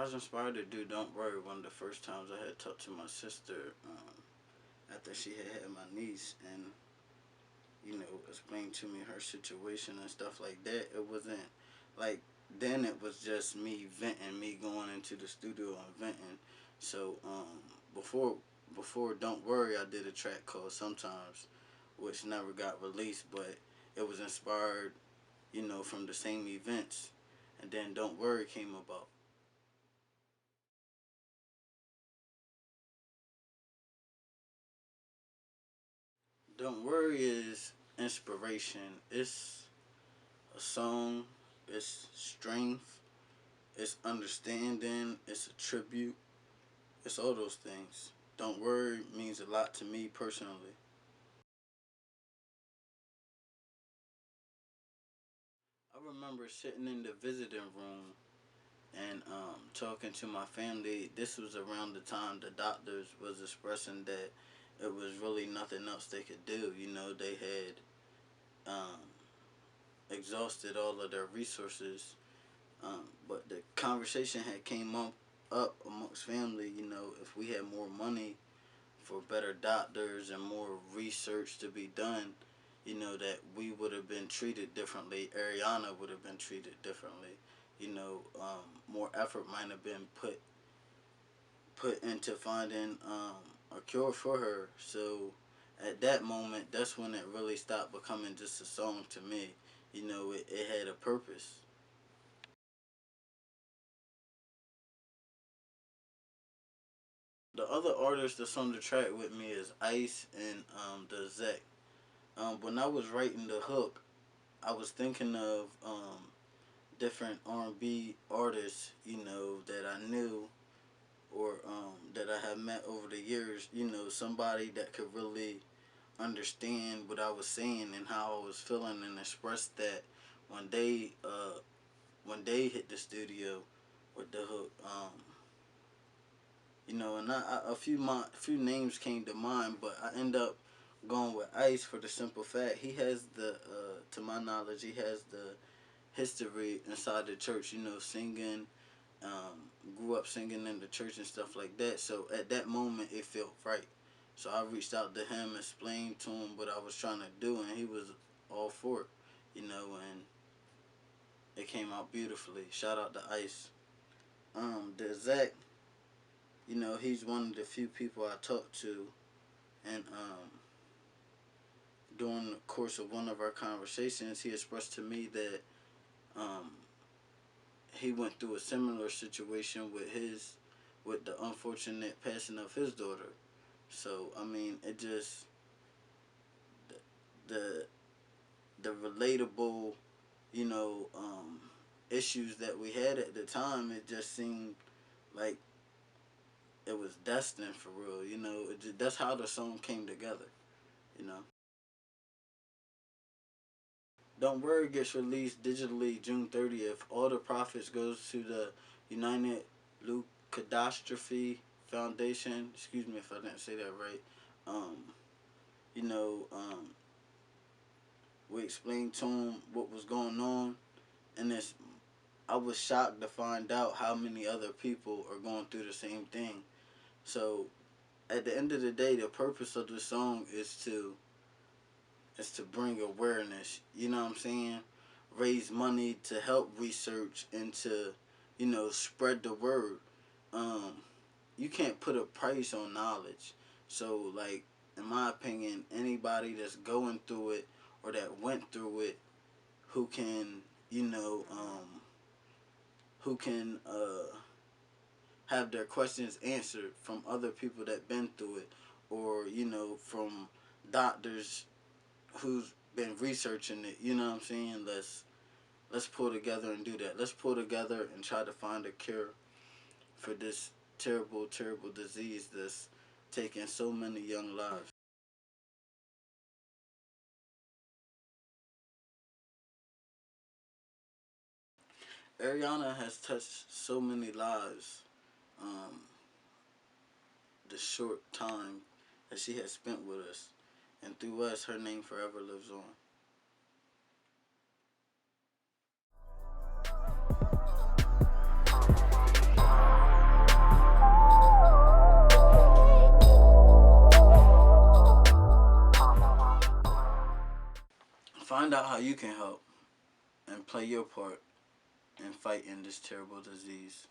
was inspired to do Don't Worry one of the first times I had talked to my sister after she had my niece, and explained to me her situation and stuff like that. It wasn't like then it was just me venting, me going into the studio and venting. So before before Don't Worry, I did a track called Sometimes, which never got released, but it was inspired, from the same events. And then Don't Worry came about. Don't Worry is inspiration. It's a song, it's strength, it's understanding, it's a tribute, it's all those things. Don't Worry means a lot to me personally. I remember sitting in the visiting room and talking to my family. This was around the time the doctors was expressing that it was really nothing else they could do. They had um, exhausted all of their resources. But the conversation had came up amongst family. If we had more money for better doctors and more research to be done, that we would have been treated differently. Ariana would have been treated differently. More effort might have been put into finding a cure for her. So at that moment, that's when it really stopped becoming just a song to me. It had a purpose. The other artist that's on the track with me is Ice and DsOd. When I was writing the hook, I was thinking of different R&B artists, that I knew or that I had met over the years. Somebody that could really understand what I was saying and how I was feeling and express that when they hit the studio with the hook. And a few names came to mind, but I end up going with Ice for the simple fact he has to my knowledge, he has the history inside the church. Singing, grew up singing in the church and stuff like that. So at that moment, it felt right. So I reached out to him, explained to him what I was trying to do, and he was all for it. And it came out beautifully. Shout out to Ice. The Zach, he's one of the few people I talked to, and during the course of one of our conversations, he expressed to me that um, he went through a similar situation with the unfortunate passing of his daughter. So I mean, it just the the relatable, you know, issues that we had at the time. It just seemed like it was destined for real. That's how the song came together. You know. Don't Worry gets released digitally June 30th. All the profits goes to the United Leukodystrophy Foundation. Excuse me if I didn't say that right. Um, you know, um, we explained to him what was going on, and I was shocked to find out how many other people are going through the same thing. So at the end of the day, the purpose of the song is to bring awareness. You know what I'm saying? Raise money to help research and to, spread the word. Um, you can't put a price on knowledge. So, like, in my opinion, anybody that's going through it or that went through it who can, you know, who can have their questions answered from other people that been through it, or from doctors who's been researching it. You know what I'm saying? Let's pull together and do that. Let's pull together and try to find a cure for this terrible, terrible disease that's taking so many young lives. Ariana has touched so many lives. Um, the short time that she has spent with us, and through us, her name forever lives on. Find out how you can help and play your part in fighting this terrible disease.